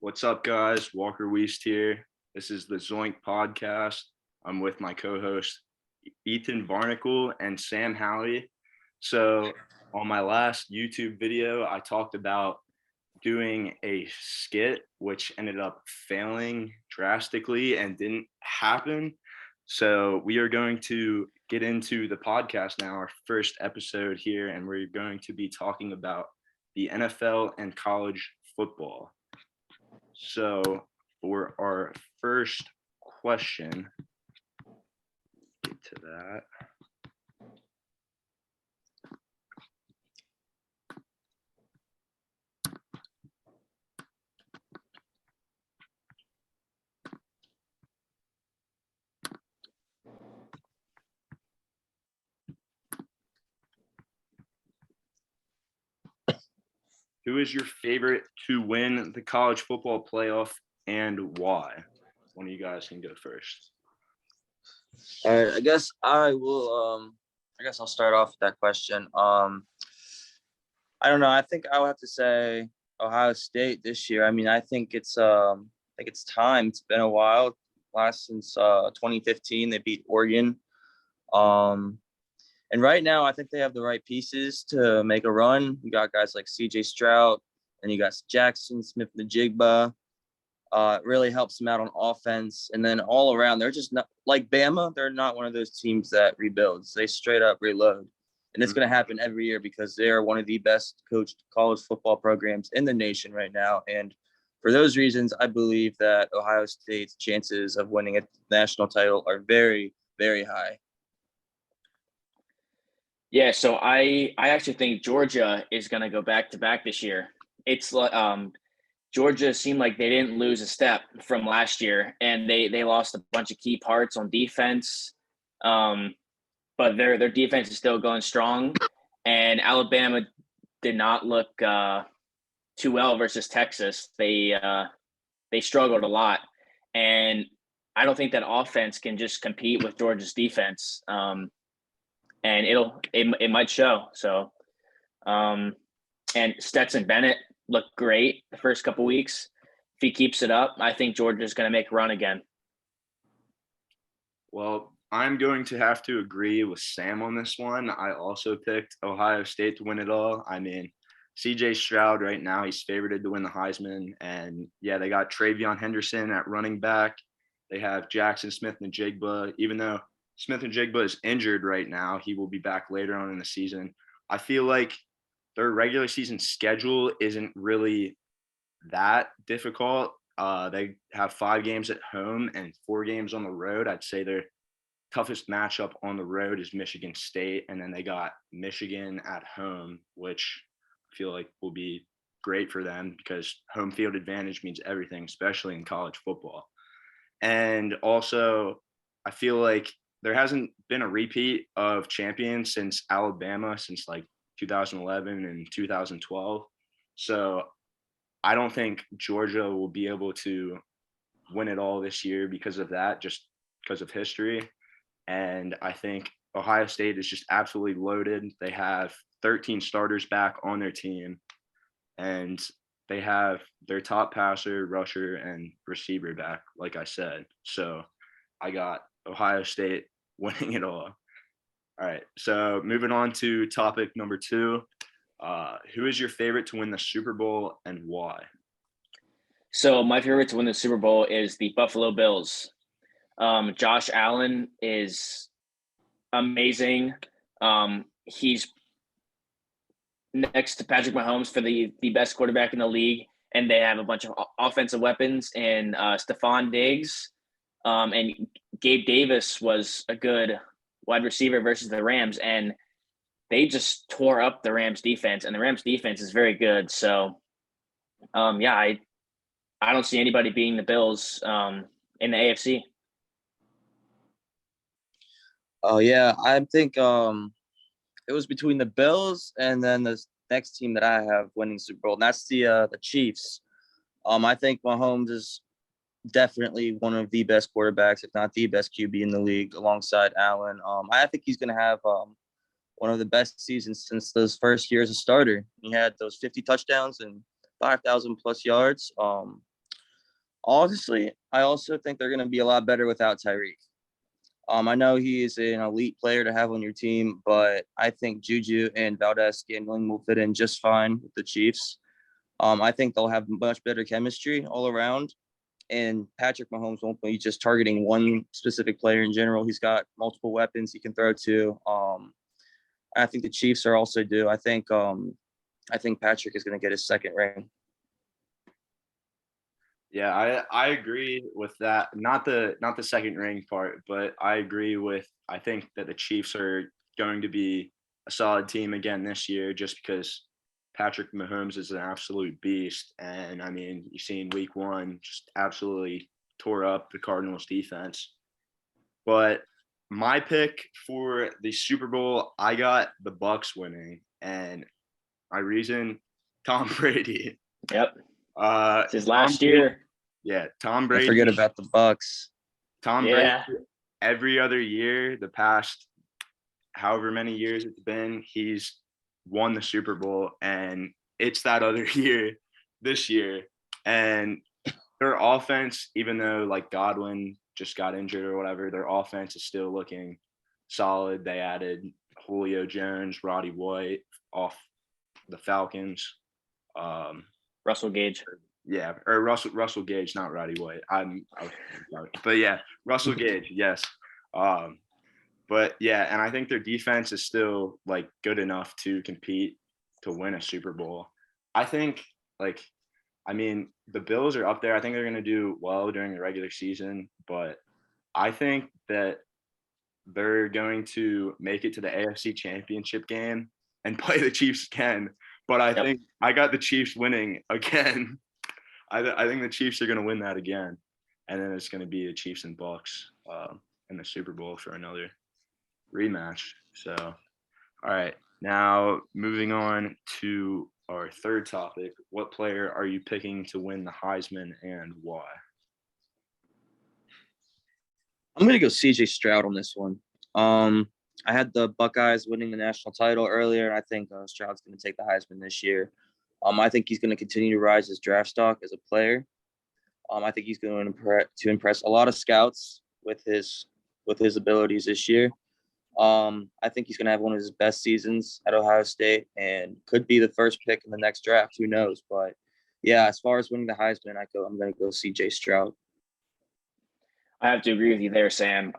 What's up, guys? Walker Weist here. This is the Zoinked podcast. I'm with my co-host Ethan Barnacle and Sam Howley. So, on my last YouTube video, I talked about doing a skit, which ended up failing drastically and didn't happen. So, we are going to get into the podcast now, our first episode here, and we're going to be talking about the NFL and college football. So for our first question, get to that. Who is your favorite to win the college football playoff and why? One of you guys can go first. All right, I guess I will. I guess I'll start off with that question. I don't know. I think I'll have to say Ohio State this year. I mean, I think it's time. It's been a while. Last since 2015, they beat Oregon. And right now, I think they have the right pieces to make a run. You got guys like C.J. Stroud, and you got Jackson Smith-Njigba. It really helps them out on offense. And then all around, they're just not like Bama. They're not one of those teams that rebuilds. They straight up reload. And it's going to happen every year because they are one of the best coached college football programs in the nation right now. And for those reasons, I believe that Ohio State's chances of winning a national title are very, very high. Yeah, so I actually think Georgia is going to go back to back this year. It's Georgia seemed like they didn't lose a step from last year, and they lost a bunch of key parts on defense. But their defense is still going strong, and Alabama did not look too well versus Texas. They struggled a lot, and I don't think that offense can just compete with Georgia's defense. And it might show. So, and Stetson Bennett looked great the first couple weeks. If he keeps it up, I think Georgia's going to make a run again. Well, I'm going to have to agree with Sam on this one. I also picked Ohio State to win it all. I mean, C.J. Stroud right now, he's favored to win the Heisman. And, yeah, they got Travion Henderson at running back. They have Jackson Smith-Njigba, even though Smith-Njigba is injured right now. He will be back later on in the season. I feel like their regular season schedule isn't really that difficult. They have 5 games at home and 4 games on the road. I'd say their toughest matchup on the road is Michigan State, and then they got Michigan at home, which I feel like will be great for them because home field advantage means everything, especially in college football. And also, I feel like there hasn't been a repeat of champions since Alabama since like 2011 and 2012. So I don't think Georgia will be able to win it all this year because of that, just because of history. And I think Ohio State is just absolutely loaded. They have 13 starters back on their team, and they have their top passer, rusher, and receiver back, like I said. So I got Ohio State winning it all. All right, so moving on to topic number 2. Who is your favorite to win the Super Bowl and why? So my favorite to win the Super Bowl is the Buffalo Bills. Josh Allen is amazing. He's next to Patrick Mahomes for the best quarterback in the league, and they have a bunch of offensive weapons in Stephon Diggs. And Gabe Davis was a good wide receiver versus the Rams, and they just tore up the Rams defense, and the Rams defense is very good. So, I don't see anybody beating the Bills in the AFC. Oh yeah, I think it was between the Bills and then the next team that I have winning Super Bowl, and that's the Chiefs. I think Mahomes is definitely one of the best quarterbacks, if not the best QB in the league, alongside Allen. I think he's going to have one of the best seasons since those first year as a starter. He had those 50 touchdowns and 5,000 plus yards. Honestly, I also think they're going to be a lot better without Tyreek. I know he is an elite player to have on your team, but I think Juju and Valdez-Scantling will fit in just fine with the Chiefs. I think they'll have much better chemistry all around. And Patrick Mahomes won't be just targeting one specific player in general. He's got multiple weapons he can throw to. I think the Chiefs are also due. I think Patrick is going to get his second ring. Yeah, I agree with that. Not the second ring part, but I agree with I think that the Chiefs are going to be a solid team again this year just because Patrick Mahomes is an absolute beast. And I mean, you seen week one just absolutely tore up the Cardinals defense. But my pick for the Super Bowl, I got the Bucks winning, and my reason, Tom Brady. Yep. It's his last Brady, year. yeah, Tom Don't Brady. forget about the Bucks. Tom Yeah. Brady, every other year, the past however many years it's been, he's won the Super Bowl, and it's that other year this year. And their offense, even though like Godwin just got injured or whatever, their offense is still looking solid. They added Julio Jones, Roddy White off the Falcons. Russell Gage. Yeah, or Russell Gage, not Roddy White. But yeah, Russell Gage, yes. But yeah, and I think their defense is still like good enough to compete to win a Super Bowl. I think I mean, the Bills are up there. I think they're going to do well during the regular season, but I think that they're going to make it to the AFC Championship game and play the Chiefs again. But I think I got the Chiefs winning again. I think the Chiefs are going to win that again, and then it's going to be the Chiefs and Bucks in the Super Bowl for another rematch. So, all right, now moving on to our third topic. What player are you picking to win the Heisman and why? I'm going to go CJ Stroud on this one. I had the Buckeyes winning the national title earlier, and I think Stroud's going to take the Heisman this year. I think he's going to continue to rise his draft stock as a player. I think he's going to impress a lot of scouts with his abilities this year. I think he's going to have one of his best seasons at Ohio State and could be the first pick in the next draft. Who knows? But yeah, as far as winning the Heisman, I'm going to go CJ Stroud. I have to agree with you there, Sam.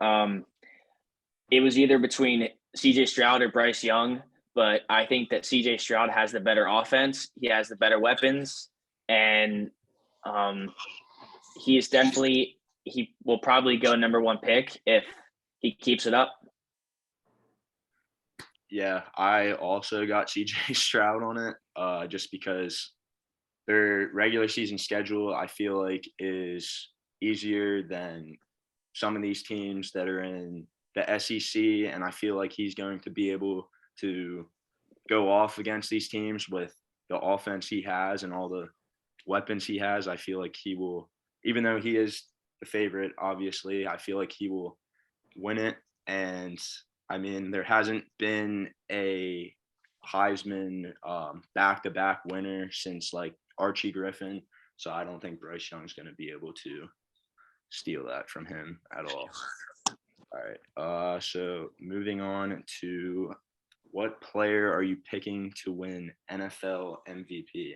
It was either between CJ Stroud or Bryce Young, but I think that CJ Stroud has the better offense. He has the better weapons, and he will probably go number one pick if he keeps it up. Yeah, I also got CJ Stroud on it just because their regular season schedule, I feel like, is easier than some of these teams that are in the SEC, and I feel like he's going to be able to go off against these teams with the offense he has and all the weapons he has. I feel like he will, even though he is the favorite, obviously, I feel like he will win it. And I mean, there hasn't been a Heisman back-to-back winner since like Archie Griffin, so I don't think Bryce Young's going to be able to steal that from him at all. All right. So moving on to what player are you picking to win NFL MVP?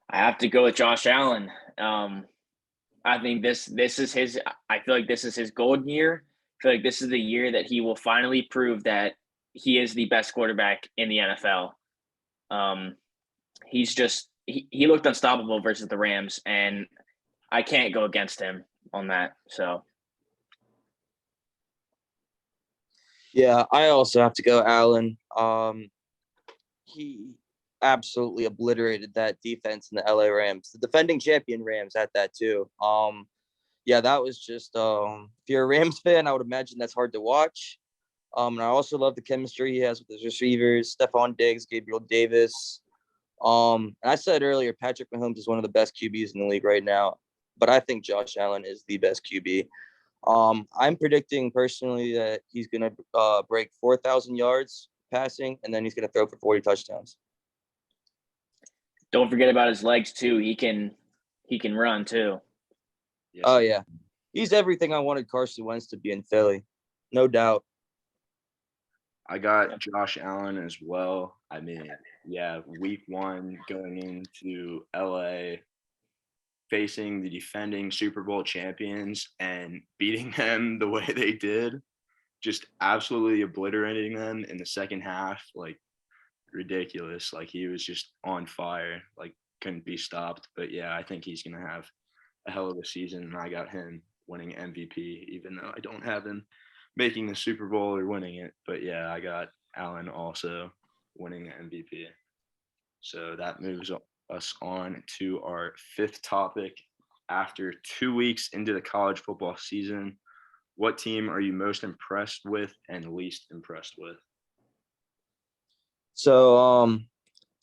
I have to go with Josh Allen. I think this is his. I feel like this is his golden year. I feel like this is the year that he will finally prove that he is the best quarterback in the NFL. He looked unstoppable versus the Rams, and I can't go against him on that. So. Yeah, I also have to go Allen. He absolutely obliterated that defense in the LA Rams, the defending champion Rams at that too. Yeah, that was just if you're a Rams fan, I would imagine that's hard to watch. And I also love the chemistry he has with his receivers, Stephon Diggs, Gabriel Davis. And I said earlier, Patrick Mahomes is one of the best QBs in the league right now, but I think Josh Allen is the best QB. I'm predicting personally that he's going to break 4,000 yards passing, and then he's going to throw for 40 touchdowns. Don't forget about his legs too. He can he can run too. Yes, Oh yeah, he's everything I wanted Carson Wentz to be in Philly, no doubt. I got Josh Allen as well. I mean, yeah, week 1 going into LA, facing the defending Super Bowl champions and beating them the way they did, just absolutely obliterating them in the second half, like ridiculous. Like he was just on fire, like couldn't be stopped. But yeah, I think he's gonna have a hell of a season, and I got him winning MVP, even though I don't have him making the Super Bowl or winning it. But yeah, I got Allen also winning the MVP. So that moves us on to our 5th topic. After 2 weeks into the college football season, what team are you most impressed with and least impressed with? So,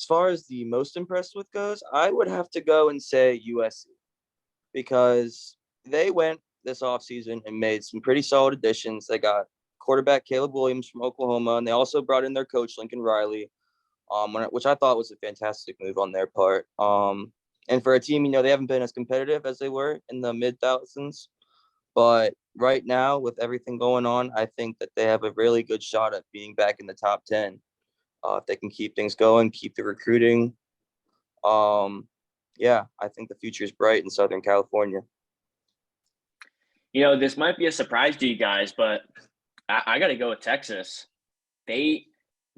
as far as the most impressed with goes, I would have to go and say USC, because they went this offseason and made some pretty solid additions. They got quarterback Caleb Williams from Oklahoma, and they also brought in their coach Lincoln Riley, which I thought was a fantastic move on their part. And for a team, they haven't been as competitive as they were in the mid-thousands. But right now, with everything going on, I think that they have a really good shot at being back in the top 10. If they can keep things going, keep the recruiting. Yeah, I think the future is bright in Southern California. This might be a surprise to you guys, but I got to go with Texas. They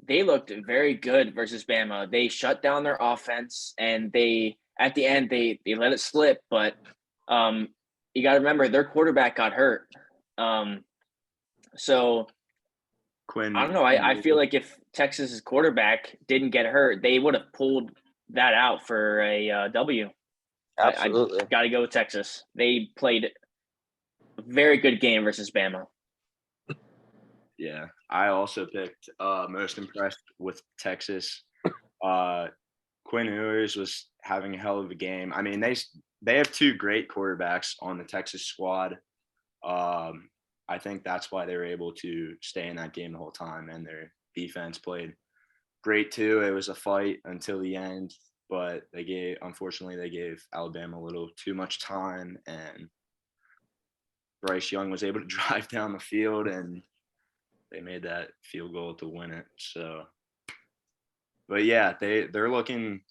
looked very good versus Bama. They shut down their offense, and at the end they let it slip. But you got to remember their quarterback got hurt. So Quinn, I don't know. I feel like if Texas's quarterback didn't get hurt, they would have pulled that out for a W. Absolutely. I got to go with Texas. They played a very good game versus Bama. Yeah, I also picked most impressed with Texas. Quinn Ewers was having a hell of a game. I mean, they have 2 great quarterbacks on the Texas squad. I think that's why they were able to stay in that game the whole time, and their defense played great too. It was a fight until the end, but unfortunately they gave Alabama a little too much time, and Bryce Young was able to drive down the field, and they made that field goal to win it. So, but yeah, they're looking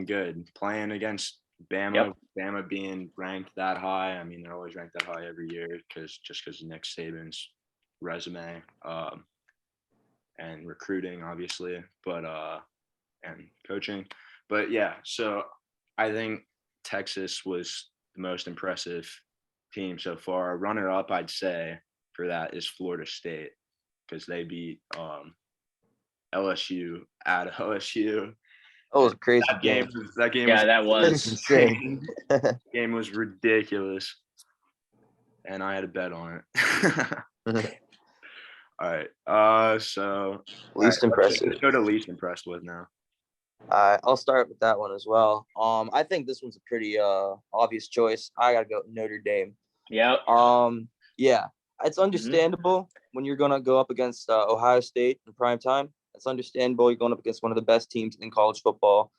good playing against Bama. Yep. Bama being ranked that high. I mean, they're always ranked that high every year because of Nick Saban's resume and recruiting, obviously, but and coaching. But yeah, so I think Texas was the most impressive team so far. Runner up, I'd say, for that is Florida State, because they beat LSU at LSU. That was a crazy That game Yeah, was that was insane. game was ridiculous, and I had a bet on it. All right. So Least impressive. Let's go to least impressed with now. I'll start with that one as well. I think this one's a pretty obvious choice. I gotta go Notre Dame. Yep. Yeah, it's understandable when you're gonna go up against Ohio State in prime time. It's understandable. You're going up against one of the best teams in college football.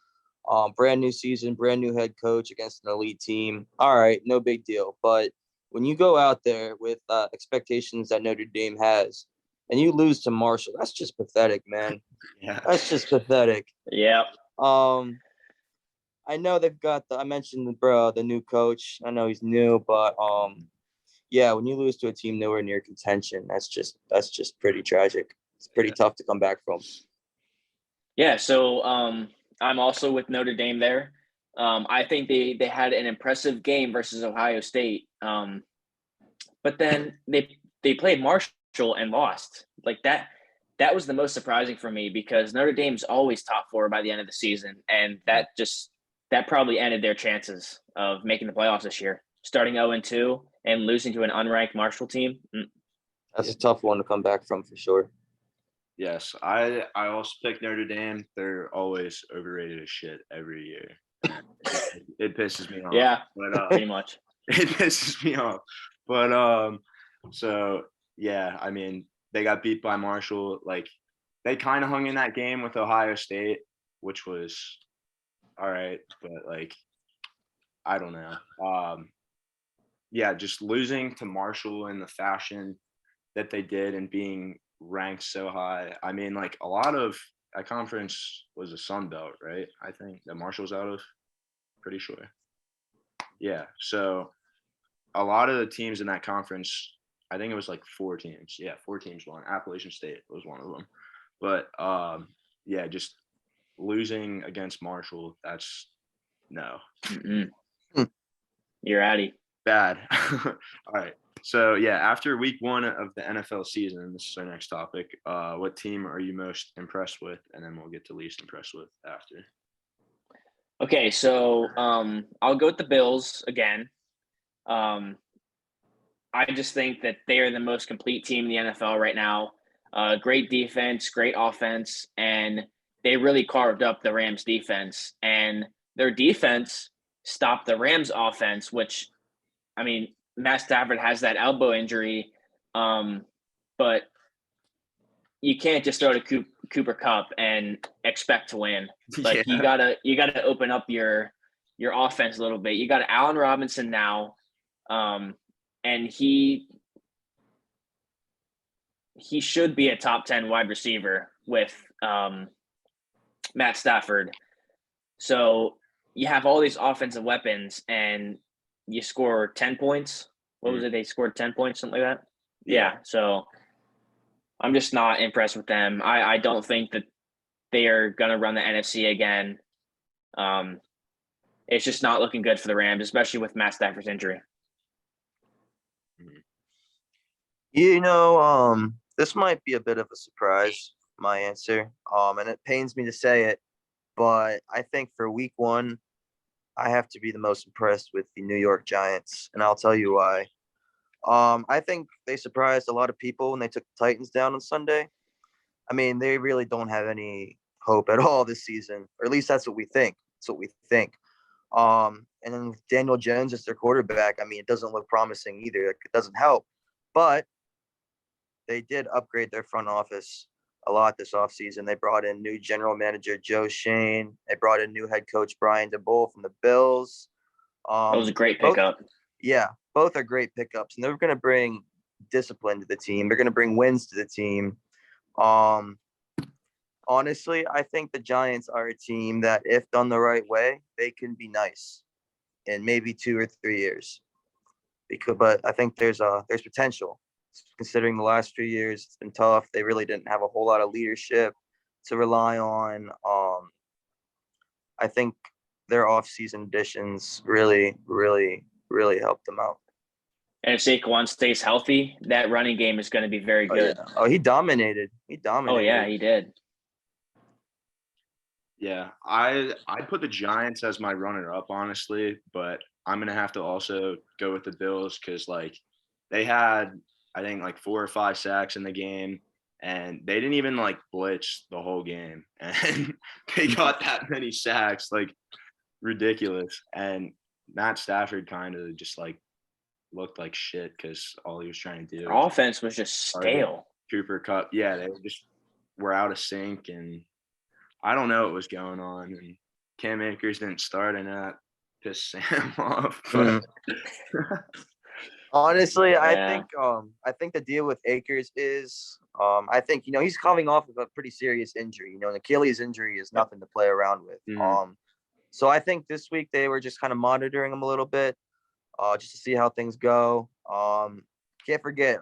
Brand new season, brand new head coach against an elite team. All right, no big deal. But when you go out there with expectations that Notre Dame has, and you lose to Marshall, that's just pathetic, man. Yeah, That's just pathetic. Yep. I know they've got I mentioned the new coach. I know he's new, but yeah, when you lose to a team nowhere near contention, that's just pretty tragic. It's pretty tough to come back from. Yeah, so I'm also with Notre Dame there. I think they had an impressive game versus Ohio State, but then they played Marshall and lost. Like that was the most surprising for me, because Notre Dame's always top 4 by the end of the season, and that probably ended their chances of making the playoffs this year. Starting 0-2 and losing to an unranked Marshall team. That's a tough one to come back from for sure. Yes, I also picked Notre Dame. They're always overrated as shit every year. It pisses me off. Yeah, but, pretty much. It pisses me off. But so yeah, I mean, they got beat by Marshall. Like, they kind of hung in that game with Ohio State, which was all right, but like I don't know. Yeah, just losing to Marshall in the fashion that they did and being ranked so high. I mean, like a lot of that conference was a Sun Belt, right? I think that Marshall's out of. Pretty sure. Yeah. So a lot of the teams in that conference, I think it was like 4 teams. Yeah, 4 teams won. Appalachian State was one of them. But yeah, just losing against Marshall, that's no. You're outie. Bad. All right. So yeah, after week 1 of the NFL season, this is our next topic. What team are you most impressed with? And then we'll get to least impressed with after. Okay, so I'll go with the Bills again. I just think that they are the most complete team in the NFL right now. Great defense, great offense, and they really carved up the Rams defense. And their defense stopped the Rams offense, which, I mean, Matt Stafford has that elbow injury, but you can't just throw to Cooper Kupp and expect to win. Like you gotta open up your offense a little bit. You got Allen Robinson now, and he should be a top 10 wide receiver with Matt Stafford. So you have all these offensive weapons, and you score 10 points. What was it? They scored 10 points, something like that. Yeah. So I'm just not impressed with them. I don't think that they are going to run the NFC again. It's just not looking good for the Rams, especially with Matt Stafford's injury. This might be a bit of a surprise, my answer. And it pains me to say it, but I think for week 1, I have to be the most impressed with the New York Giants, and I'll tell you why. I think they surprised a lot of people when they took the Titans down on Sunday. I mean, they really don't have any hope at all this season, or at least that's what we think. And then with Daniel Jones as their quarterback, I mean, it doesn't look promising either. It doesn't help. But they did upgrade their front office a lot this offseason. They brought in new general manager Joe Shane. They brought in new head coach Brian DeBull from the Bills. That was a great pickup. Both are great pickups, and they're going to bring discipline to the team. They're going to bring wins to the team. Honestly, I think the Giants are a team that, if done the right way, they can be nice in maybe 2 or 3 years. But I think there's potential. Considering the last few years, it's been tough. They really didn't have a whole lot of leadership to rely on. I think their off-season additions really, really, really helped them out. And if Saquon stays healthy, that running game is going to be very good. He dominated. Oh, yeah, he did. Yeah, I put the Giants as my runner-up, honestly, but I'm going to have to also go with the Bills because, like, they had, I think, like 4 or 5 sacks in the game, and they didn't even, like, blitz the whole game. And they got that many sacks, like, ridiculous. And Matt Stafford kind of just, like, looked like shit because all he was trying to do. Their offense was just stale. Cooper Kupp, yeah, they just were out of sync, and I don't know what was going on. And Cam Akers didn't start, and that pissed Sam off. But honestly, I think the deal with Akers is, I think he's coming off of a pretty serious injury. An Achilles injury is nothing to play around with. Mm-hmm. So I think this week they were just kind of monitoring him a little bit, just to see how things go. Can't forget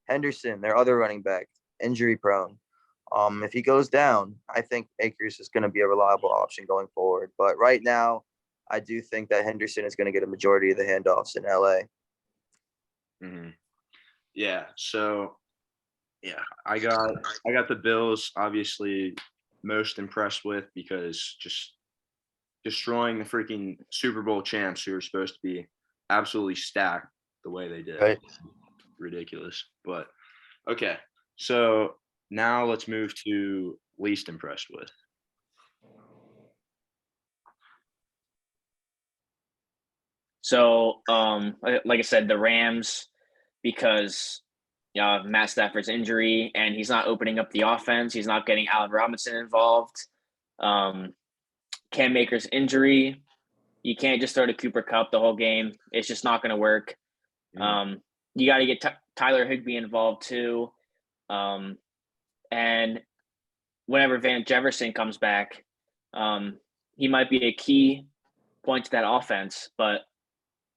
Henderson, their other running back, injury prone. If he goes down, I think Akers is going to be a reliable option going forward. But right now, I do think that Henderson is going to get a majority of the handoffs in LA. Mm-hmm. Yeah. So, yeah, I got the Bills obviously most impressed with because just destroying the freaking Super Bowl champs who are supposed to be absolutely stacked the way they did. Right. Ridiculous. But okay. So now let's move to least impressed with. So, like I said, the Rams, because Matt Stafford's injury and he's not opening up the offense. He's not getting Allen Robinson involved. Cam Akers' injury. You can't just throw to Cooper Kupp the whole game. It's just not going to work. You got to get Tyler Higbee involved too. And whenever Van Jefferson comes back, he might be a key point to that offense. But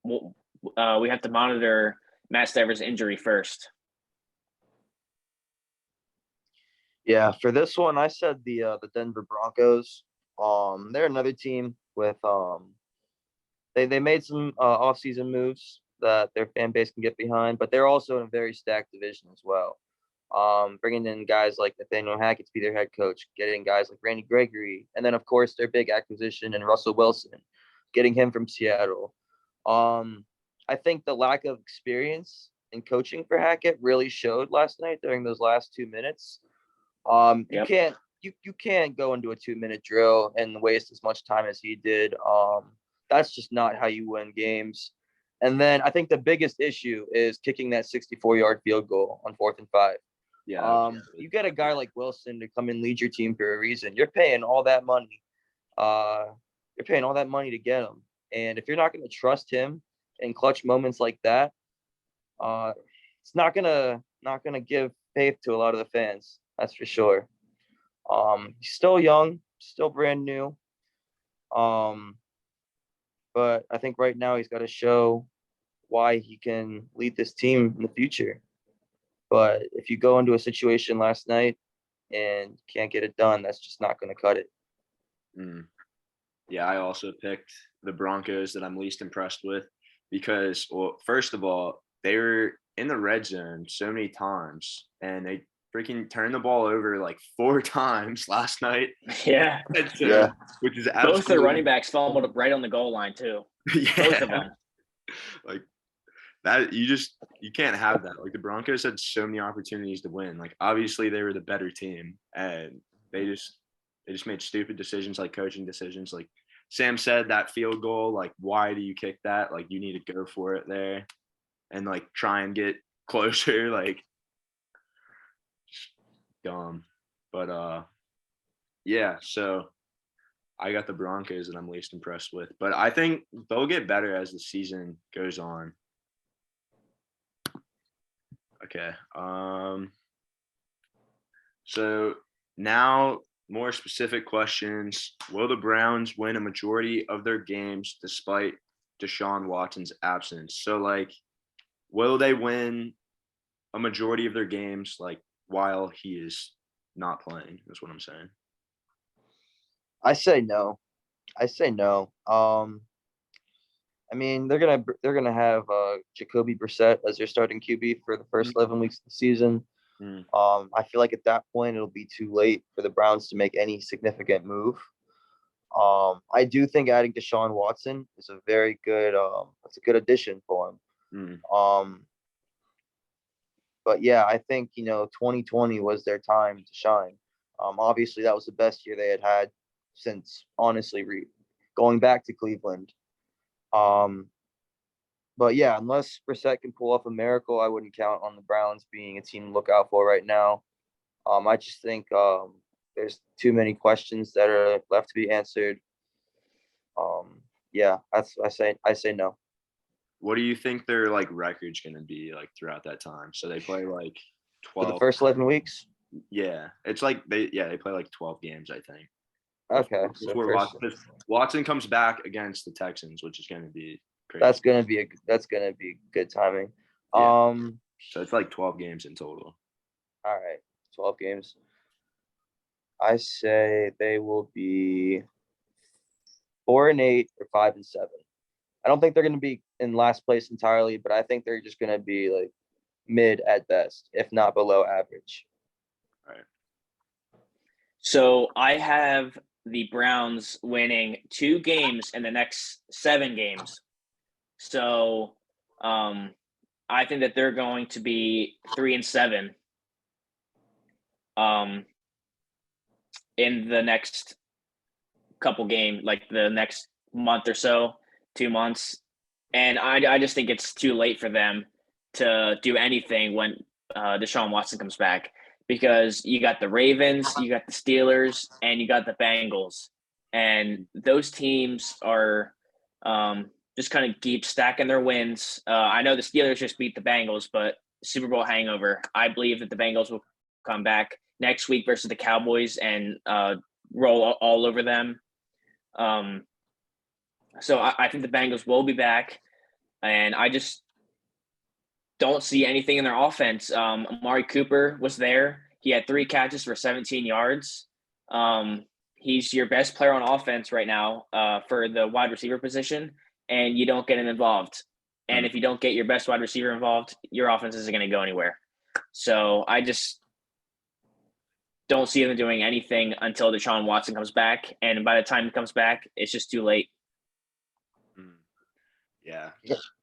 we have to monitor Matt Stafford's injury first. Yeah, for this one, I said the Denver Broncos. They're another team with they made some offseason moves that their fan base can get behind, but they're also in a very stacked division as well. Bringing in guys like Nathaniel Hackett to be their head coach, getting guys like Randy Gregory, and then of course their big acquisition and Russell Wilson, getting him from Seattle. I think the lack of experience in coaching for Hackett really showed last night during those last 2 minutes. You can't go into a 2-minute drill and waste as much time as he did. That's just not how you win games. And then I think the biggest issue is kicking that 64-yard field goal on 4th and 5. Yeah. You get a guy like Wilson to come and lead your team for a reason. You're paying all that money. To get him. And if you're not going to trust him in clutch moments like that, it's not gonna give faith to a lot of the fans. That's for sure. He's still young, still brand new. But I think right now he's got to show why he can lead this team in the future. But if you go into a situation last night and can't get it done, that's just not going to cut it. Yeah, I also picked the Broncos that I'm least impressed with because, well, first of all, they were in the red zone so many times and they freaking turned the ball over like 4 times last night. Yeah. Which is absolutely. Both the running backs fumbled up right on the goal line too. Yeah. Both of them. Like that, you can't have that. Like the Broncos had so many opportunities to win. Like obviously they were the better team and they just made stupid decisions, like coaching decisions. Like Sam said, that field goal, like why do you kick that? Like you need to go for it there and like try and get closer. Like dumb. But yeah, so I got the Broncos that I'm least impressed with. But I think they'll get better as the season goes on. Okay. So now more specific questions. Will the Browns win a majority of their games despite Deshaun Watson's absence? So like, will they win a majority of their games like while he is not playing? That's what I'm saying. I say no. I mean, they're gonna have Jacoby Brissett as their starting QB for the first 11 weeks of the season. I feel like at that point it'll be too late for the Browns to make any significant move. I do think adding Deshaun Watson is a very good that's a good addition for him. But yeah, I think 2020 was their time to shine. Obviously that was the best year they had since honestly going back to Cleveland. But yeah, unless Brissett can pull off a miracle, I wouldn't count on the Browns being a team to look out for right now. I just think there's too many questions that are left to be answered. Yeah, I say no. What do you think their like record's gonna be like throughout that time? So they play like 12 for the first 11 weeks. Yeah, it's like they play like 12 games, I think. Okay. Before Watson comes back against the Texans, which is going to be crazy. That's gonna be good timing. Yeah. So it's like 12 games in total. All right, 12 games. I say they will be 4-8 or 5-7. I don't think they're going to be in last place entirely, but I think they're just going to be like mid at best, if not below average. All right. So I have the Browns winning 2 games in the next 7 games. So I think that they're going to be 3-7 in the next couple games, like the next month or so, 2 months. And I just think it's too late for them to do anything when Deshaun Watson comes back, because you got the Ravens, you got the Steelers, and you got the Bengals. And those teams are Just kind of keep stacking their wins. I know the Steelers just beat the Bengals, but Super Bowl hangover. I believe that the Bengals will come back next week versus the Cowboys and roll all over them. So I think the Bengals will be back, and I just don't see anything in their offense. Amari Cooper was there. He had 3 catches for 17 yards. He's your best player on offense right now for the wide receiver position, and you don't get him involved. And if you don't get your best wide receiver involved, your offense isn't going to go anywhere. So I just don't see them doing anything until Deshaun Watson comes back. And by the time he comes back, it's just too late. Yeah.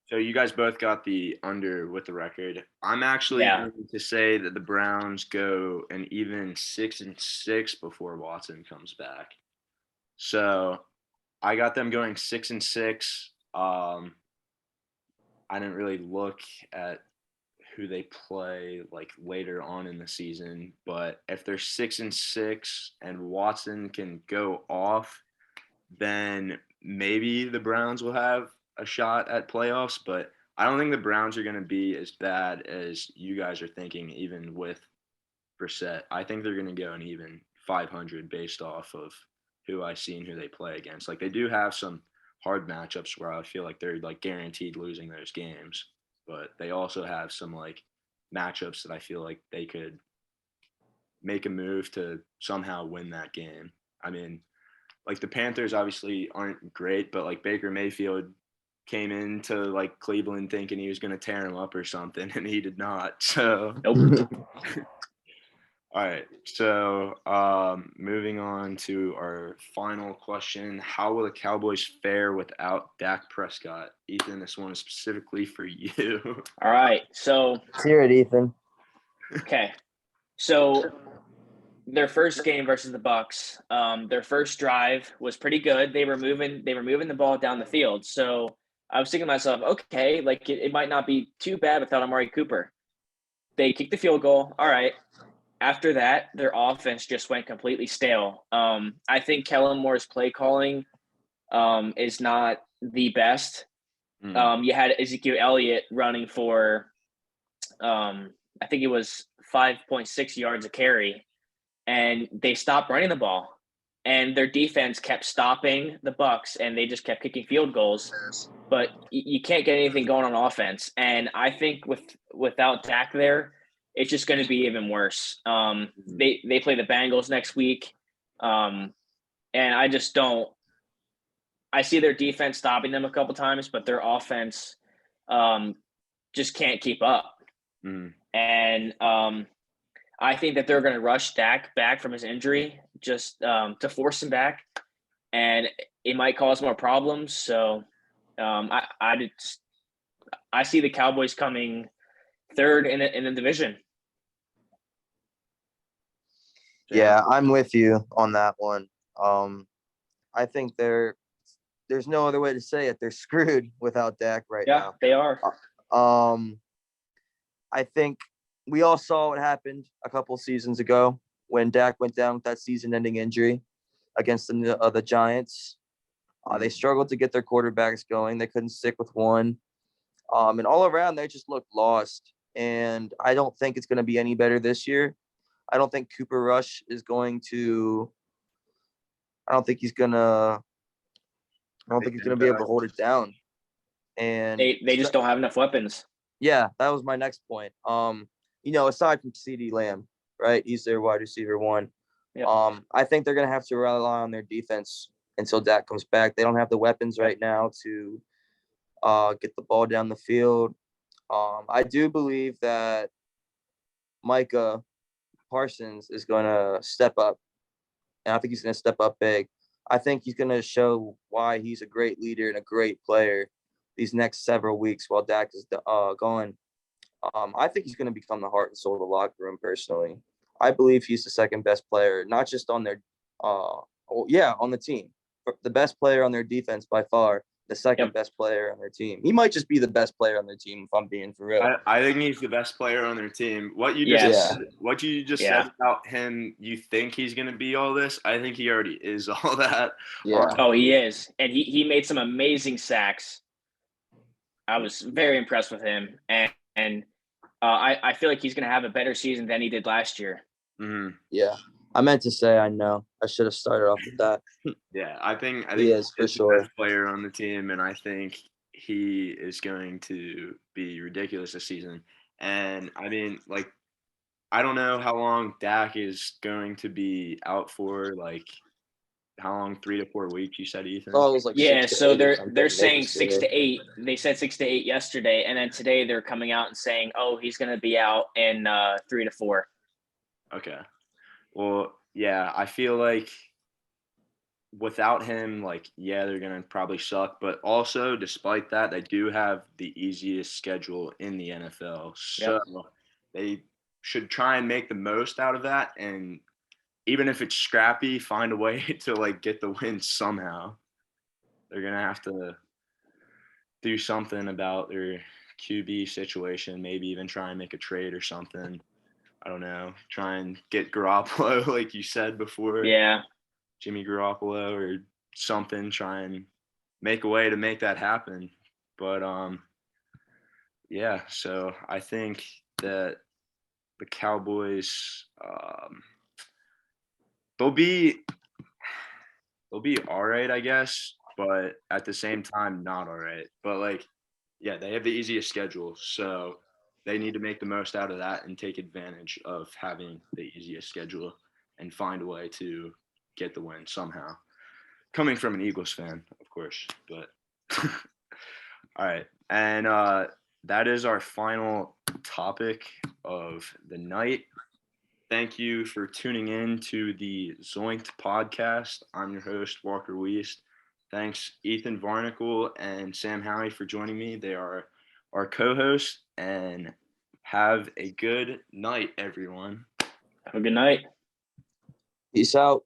So you guys both got the under with the record. I'm actually going to say that the Browns go an even 6-6 before Watson comes back. So I got them going 6-6. I didn't really look at who they play like later on in the season, but if they're 6-6 and Watson can go off, then maybe the Browns will have a shot at playoffs, but I don't think the Browns are going to be as bad as you guys are thinking, even with Brissett. I think they're going to go an even 500 based off of who I see and who they play against. Like, they do have some hard matchups where I feel like they're like guaranteed losing those games, but they also have some like matchups that I feel like they could make a move to somehow win that game. I mean, like the Panthers obviously aren't great, but like Baker Mayfield came into like Cleveland thinking he was going to tear him up or something, and he did not. So, Nope. All right. So, moving on to our final question: how will the Cowboys fare without Dak Prescott? Ethan, this one is specifically for you. All right. So Let's hear it, Ethan. Okay. So their first game versus the Bucks, their first drive was pretty good. They were moving the ball down the field. So I was thinking to myself, okay, like it might not be too bad without Amari Cooper. They kicked the field goal. All right. After that, their offense just went completely stale. I think Kellen Moore's play calling is not the best. You had Ezekiel Elliott running for, I think it was 5.6 yards a carry, and they stopped running the ball. And their defense kept stopping the Bucks, and they just kept kicking field goals. But you can't get anything going on offense. And I think without Dak there, it's just going to be even worse. They play the Bengals next week, and I just don't. I see their defense stopping them a couple times, but their offense just can't keep up. And I think that they're going to rush Dak back from his injury just to force him back, and it might cause more problems. So I see the Cowboys coming third in the division. Yeah, I'm with you on that one. I think there's no other way to say it. They're screwed without Dak right now. Yeah, they are. I think we all saw what happened a couple seasons ago when Dak went down with that season-ending injury against the Giants. They struggled to get their quarterbacks going. They couldn't stick with one. And all around, they just looked lost. And I don't think it's going to be any better this year. I don't think Cooper Rush is going to – I don't think he's going to be able to hold it down. And they just don't have enough weapons. Yeah, that was my next point. Aside from CeeDee Lamb, right? He's their wide receiver one. Yep. I think they're going to have to rely on their defense until Dak comes back. They don't have the weapons right now to get the ball down the field. I do believe that Micah Parsons is going to step up, and I think he's going to step up big. I think he's going to show why he's a great leader and a great player these next several weeks while Dak is gone. I think he's going to become the heart and soul of the locker room personally. I believe he's the second best player, not just on their on the team. The best player on their defense by far the second best player on their team. He might just be the best player on their team if I'm being for real. I think he's the best player on their team. What you just said about him, you think he's going to be all this? I think he already is all that. Yeah. Oh, he is. And he made some amazing sacks. I was very impressed with him. And I feel like he's going to have a better season than he did last year. Mm-hmm. Yeah. I meant to say I know. I should have started off with that. Yeah, I think he is for sure the best player on the team, and I think he is going to be ridiculous this season. And I mean, like, I don't know how long Dak is going to be out for. Like, how long? 3 to 4 weeks? You said, Ethan? Oh, it was like so they're saying 6 to 8. They said 6 to 8 yesterday, and then today they're coming out and saying, "Oh, he's going to be out in 3 to 4." Okay. Well, yeah, I feel like without him, like, yeah, they're going to probably suck. But also, despite that, they do have the easiest schedule in the NFL. So they should try and make the most out of that. And even if it's scrappy, find a way to, like, get the win somehow. They're going to have to do something about their QB situation, maybe even try and make a trade or something. I don't know. Try and get Garoppolo, like you said before. Yeah. Jimmy Garoppolo or something. Try and make a way to make that happen. But yeah. So I think that the Cowboys, they'll be all right, I guess. But at the same time, not all right. But like, yeah, they have the easiest schedule, so they need to make the most out of that and take advantage of having the easiest schedule and find a way to get the win somehow. Coming from an Eagles fan, of course, but all right. And that is our final topic of the night. Thank you for tuning in to the Zoinked podcast. I'm your host, Walker Weist. Thanks, Ethan Varnicle and Sam Howie, for joining me. They are our co-hosts, and have a good night, everyone. Have a good night. Peace out.